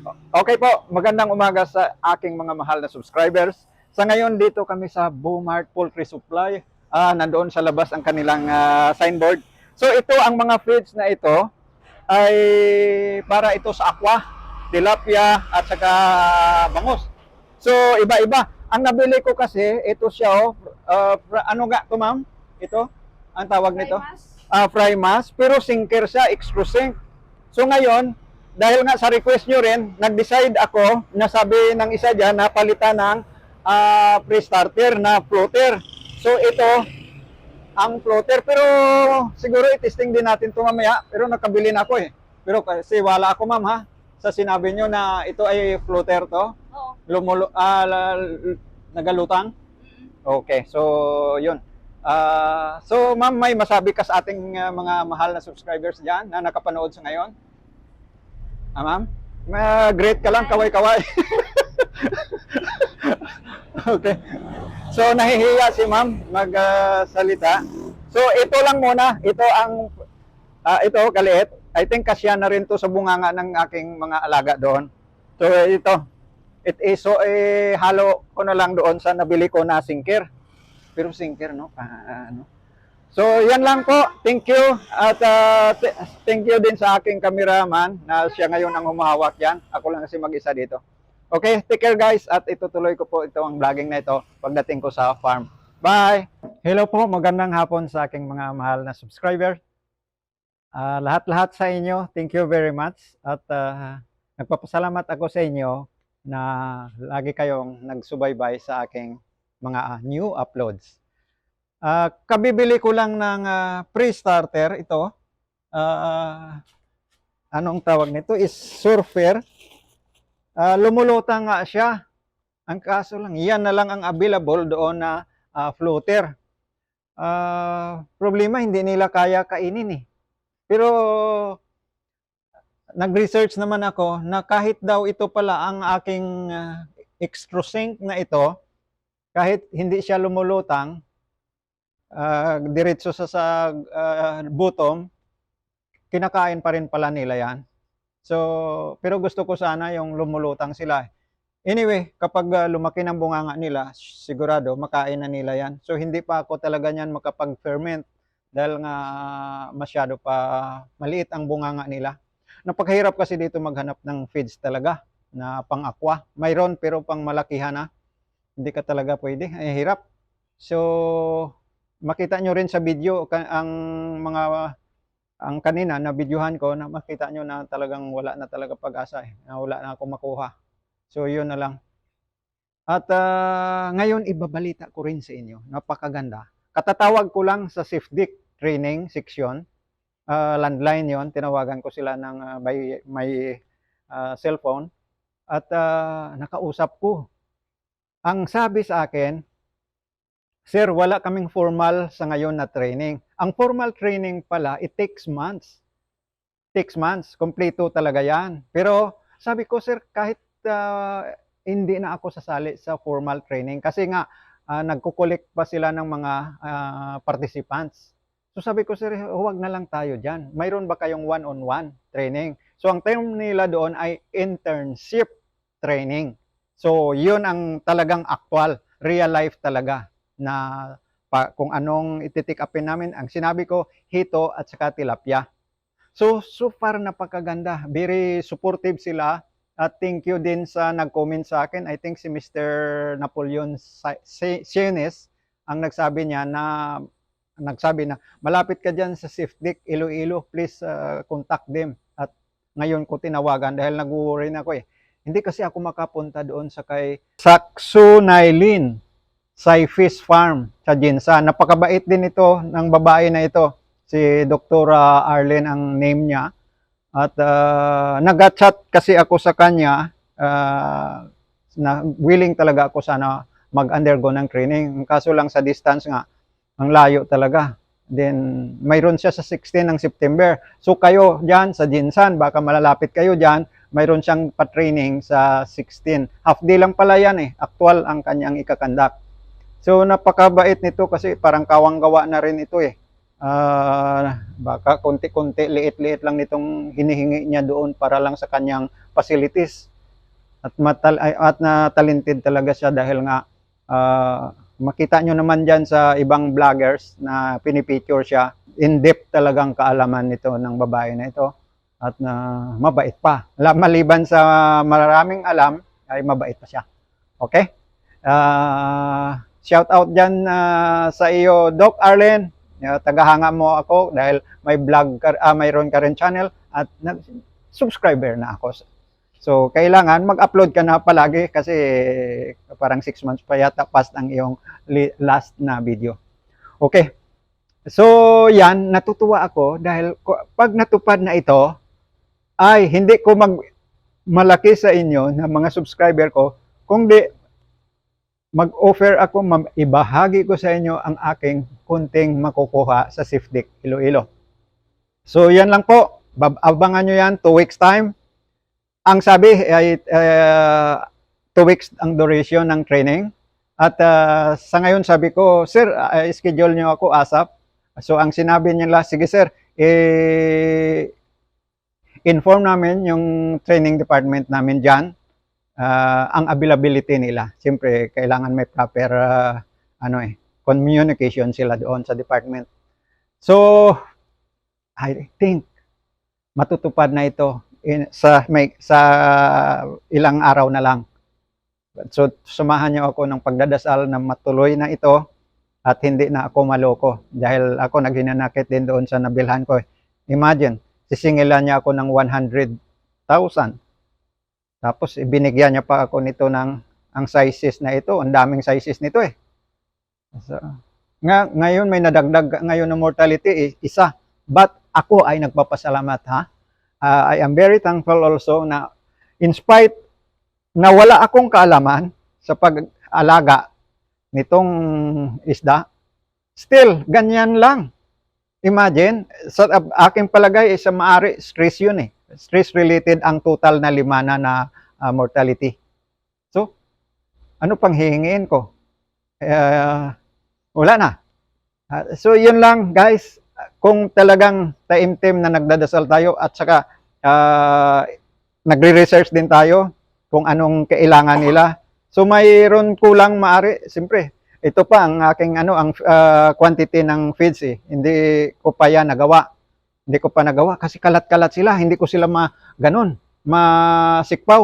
Okay po, magandang umaga sa aking mga mahal na subscribers. Sa ngayon, dito kami sa Bumart Poultry Supply. Nandoon sa labas ang kanilang signboard. So ito, ang mga feeds na ito ay para ito sa aqua, tilapia at saka bangus. So iba-iba. Ang nabili ko kasi, ito siya ano nga to ma'am? Ito, ang tawag nito? Fry mask. Pero sinker siya, extra sink. So ngayon, dahil nga sa request nyo rin, nag-decide ako na sabi ng isa dyan na palitan ng pre-starter na floater. So ito, ang floater. Pero siguro i-testing din natin ito mamaya. Pero nakabili na ako eh. Pero kasi wala ako ma'am ha. Sa sinabi nyo na ito ay floater to. Oo. Nagalutang. Okay, so yun. So ma'am, may masabi ka sa ating mga mahal na subscribers dyan na nakapanood sa ngayon? Ma'am? Great ka lang, kaway-kaway. Okay. So, nahihiya si ma'am magsalita. So, ito lang muna. Ito ang, ito, kaliit. I think kasya na rin to sa bunganga ng aking mga alaga doon. So, ito. It is, so, halo ko na lang doon sa nabili ko na sinker. Pero sinker, no? Ano? So, yan lang po. Thank you. At thank you din sa aking cameraman na siya ngayon ang humahawak yan. Ako lang kasi mag-isa dito. Okay, take care guys. At itutuloy ko po ito ang vlogging na ito pagdating ko sa farm. Bye! Hello po, magandang hapon sa aking mga mahal na subscriber. Lahat-lahat sa inyo, thank you very much. At nagpapasalamat ako sa inyo na lagi kayong nagsubaybay sa aking mga new uploads. Kabibili ko lang ng pre-starter ito. Anong tawag nito? Is surfer. Lumulutang nga siya. Ang kaso lang, yan na lang ang available doon na floater. Problema, hindi nila kaya kainin eh. Pero nag-research naman ako na kahit daw ito pala ang aking extra sink na ito, kahit hindi siya lumulutang, diretso sa bottom, kinakain pa rin pala nila yan. So, pero gusto ko sana yung lumulutang sila. Anyway, kapag lumaki ng bunganga nila, sigurado makain na nila yan. So, hindi pa ako talaga niyan makapag-ferment dahil nga masyado pa maliit ang bunganga nila. Napakahirap kasi dito maghanap ng feeds talaga na pang-aqua. Mayroon pero pang malakihan na. Hindi ka talaga pwede. Ay, hirap. So, makita nyo rin sa video ang kanina na videohan ko na makita nyo na talagang wala na talaga pag-asa eh. Wala na akong makuha. So yun na lang. At ngayon ibabalita ko rin sa inyo. Napakaganda. Katatawag ko lang sa SafeDick training section. Landline yon, tinawagan ko sila ng may cellphone at nakausap ko. Ang sabi sa akin, Sir, wala kaming formal sa ngayon na training. Ang formal training pala, it takes months. Takes months. Kompleto talaga yan. Pero sabi ko, Sir, kahit hindi na ako sasali sa formal training kasi nga nagkukulik pa sila ng mga participants. So sabi ko, Sir, huwag na lang tayo dyan. Mayroon ba kayong one-on-one training? So ang term nila doon ay internship training. So yun ang talagang actual, real life talaga na kung anong ititik upin namin. Ang sinabi ko, hito at saka tilapia. So far napakaganda. Very supportive sila. At thank you din sa nag-comment sa akin. I think si Mr. Napoleon Sienes ang nagsabi na malapit ka dyan sa SafeDick Iloilo. Please contact them. At ngayon ko tinawagan dahil nag-worry na ako eh. Hindi kasi ako makapunta doon sa kay Saxonailin Fish Farm sa Jinsan. Napakabait din ito ng babae na ito. Si Dr. Arlen ang name niya. At nag-chat kasi ako sa kanya na willing talaga ako sana mag-undergo ng training. Kaso lang sa distance nga, ang layo talaga. Then, mayroon siya sa 16 ng September. So kayo dyan sa Jinsan, baka malalapit kayo dyan, mayroon siyang pa-training sa 16. Half day lang pala yan eh. Actual ang kanyang ikakandak. So napakabait nito kasi parang kawang-gawa na rin ito eh. Baka konti-konti, liit-liit lang nitong hinihingi niya doon para lang sa kanyang facilities. at na talented talaga siya dahil nga makita nyo naman dyan sa ibang vloggers na pinipicture siya, in-depth talagang kaalaman nito ng babae na ito at na mabait pa. Maliban sa maraming alam, ay mabait pa siya. Okay? Shout out dyan sa iyo, Doc Arlen. Tagahanga mo ako dahil may vlog mayroon ka rin channel at subscriber na ako. So, kailangan mag-upload ka na palagi kasi parang 6 months pa yata past ang iyong last na video. Okay. So, yan, natutuwa ako dahil pag natupad na ito, ay hindi ko malaki sa inyo na mga subscriber ko, kung di mag-offer ako, ibahagi ko sa inyo ang aking kunting makukuha sa Safedeck Iloilo. So, yan lang po. Abangan nyo yan, 2 weeks time. Ang sabi ay 2 weeks ang duration ng training. At sa ngayon sabi ko, sir, schedule nyo ako ASAP. So ang sinabi nila, sige sir, inform namin yung training department namin dyan, ang availability nila. Siyempre, kailangan may proper communication sila doon sa department. So, I think matutupad na ito sa ilang araw na lang. So, sumahan niyo ako ng pagdadasal na matuloy na ito at hindi na ako maloko. Dahil ako naghinanakit din doon sa nabilhan ko. Imagine, sisingilan niya ako ng 100,000. Tapos, binigyan niya pa ako nito ng ang sizes na ito. Ang daming sizes nito eh. So, ngayon may nadagdag ngayon ng mortality isa. But ako ay nagpapasalamat ha. I am very thankful also na in spite na wala akong kaalaman sa pag-alaga nitong isda, still, ganyan lang. Imagine, sa aking palagay, sa maari, stress yun eh. Stress-related ang total na 5 na mortality. So, ano pang hihingiin ko? Wala na. So, yun lang guys. Kung talagang taimtim na nagdadasal tayo at saka nagre-research din tayo kung anong kailangan nila. So mayroon kulang maari, siyempre. Ito pa ang aking ang quantity ng feeds eh. Hindi ko pa yan nagawa. Hindi ko pa nagawa kasi kalat-kalat sila. Hindi ko sila masikpaw.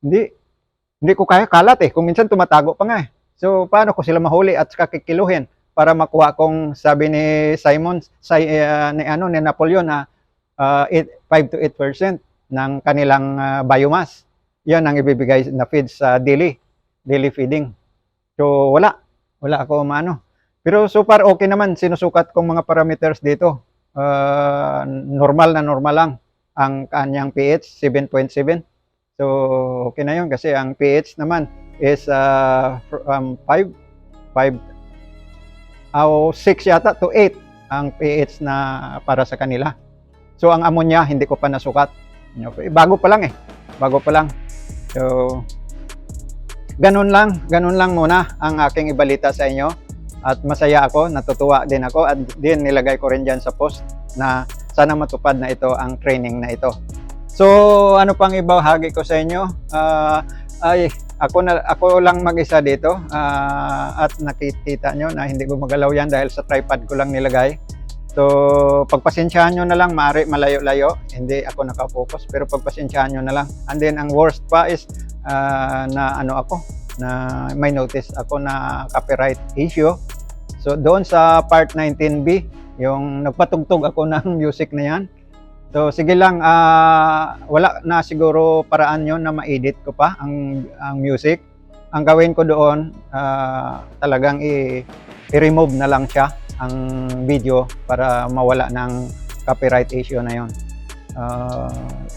Hindi ko kaya kalat eh. Kung minsan tumatago pa nga eh. So paano ko sila mahuli at saka kikiluhin? Para makuha kong sabi ni Simon, ni Napoleon na 5 to 8% ng kanilang biomass. Yan ang ibibigay na feed sa daily feeding. So wala ako maano. Pero so far okay naman, sinusukat kong mga parameters dito. Normal lang ang kanyang pH 7.7. So okay na yun kasi ang pH naman is from 6 yata to 8 ang pH na para sa kanila. So ang ammonia hindi ko pa nasukat. Bago pa lang eh. Bago pa lang. So ganun lang muna ang aking ibalita sa inyo. At masaya ako, natutuwa din ako at din nilagay ko rin dyan sa post na sana matupad na ito ang training na ito. So ano pang ibahagi ko sa inyo? Ako lang mag-isa dito at nakikita nyo na hindi ko magalaw yan dahil sa tripod ko lang nilagay. So pagpasensyahan nyo na lang, maaari malayo-layo, hindi ako nakapokus pero pagpasensyahan nyo na lang. And then ang worst pa is na may notice ako na copyright issue. So doon sa part 19B, yung nagpatugtog ako ng music na yan. So sige lang, wala na siguro paraan yon na ma-edit ko pa ang music. Ang gawin ko doon, talagang i-remove na lang siya ang video para mawala ng copyright issue na yon.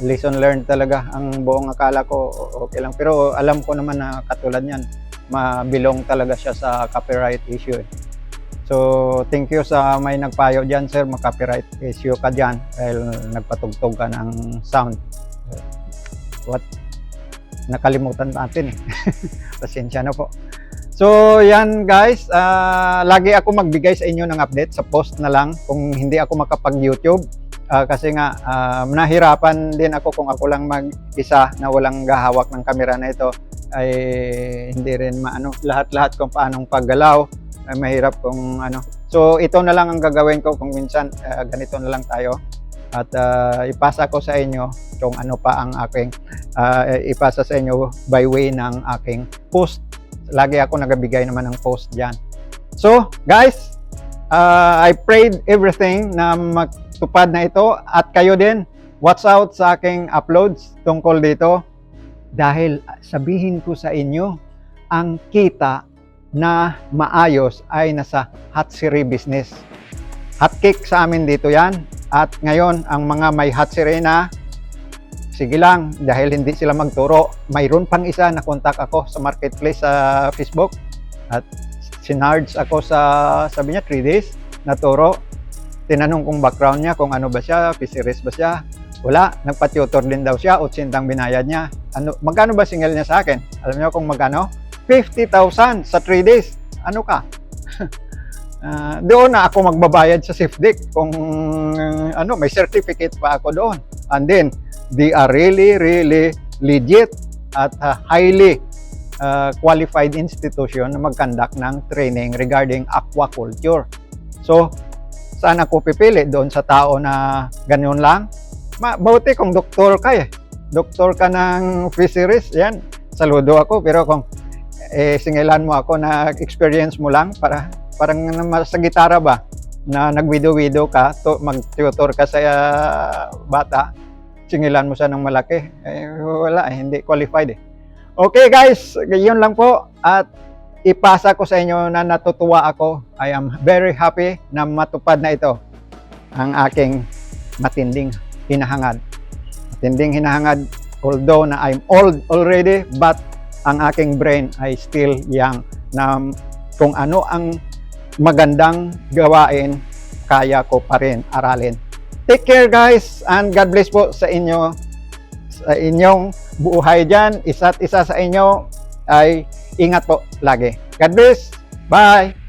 Lesson learned talaga. Ang buong akala ko okay lang. Pero alam ko naman na katulad yan, mabilong talaga siya sa copyright issue. So, thank you sa may nagpayo dyan, sir. Mag-copyright issue ka dyan dahil nagpatugtog ka ng sound. What? Nakalimutan natin eh. Pasensya na po. So, yan guys. Lagi ako magbigay sa inyo ng update sa post na lang. Kung hindi ako makapag-YouTube, Kasi nga nahirapan din ako kung ako lang mag-isa na walang gahawak ng kamera na ito, ay hindi rin maano lahat-lahat kung paanong paggalaw, ay mahirap kung ano. So ito na lang ang gagawin ko kung minsan ganito na lang tayo, at ipasa ko sa inyo kung ano pa ang aking ipasa sa inyo by way ng aking post. Lagi ako nagabigay naman ng post diyan. So guys, I prayed everything na magtupad na ito, at kayo din watch out sa aking uploads tungkol dito, dahil sabihin ko sa inyo, ang kita na maayos ay nasa hatchery business. Hotcake sa amin dito yan, at ngayon ang mga may hatchery na, sige lang, dahil hindi sila magturo, mayroon pang isa na contact ako sa marketplace sa Facebook, at sinarge ako sa, sabi niya 3 days na turo. Tinanong kong background niya, kung ano ba siya, fisheries ba siya. Wala, nagpa-tutor din daw siya, 80 binayad niya. Magkano ba singil niya sa akin? Alam niyo kung magkano? 50,000 sa 3 days. Ano ka? Doon na ako magbabayad sa SafeDeck kung ano, may certificate pa ako doon. And then, they are really legit at highly qualified institution na mag-conduct ng training regarding aquaculture. So, saan ako pipili? Doon sa tao na ganyan lang? Mabuti kung doktor ka doktor ka ng fisheries, yan, saludo ako. Pero kung singilan mo ako na experience mo lang, parang sa gitara ba, na nagwido-wido ka, mag-tutor ka sa bata, singilan mo siya ng malaki, wala, hindi qualified Okay guys, yun lang po, at ipasa ko sa inyo na natutuwa ako. I am very happy na matupad na ito ang aking matinding hinahangad. Matinding hinahangad, although na I'm old already, but ang aking brain ay still young, na kung ano ang magandang gawain, kaya ko pa rin aralin. Take care guys, and God bless po sa inyo, sa inyong buhay dyan. Isa't isa sa inyo ay ingat po lagi. God bless. Bye.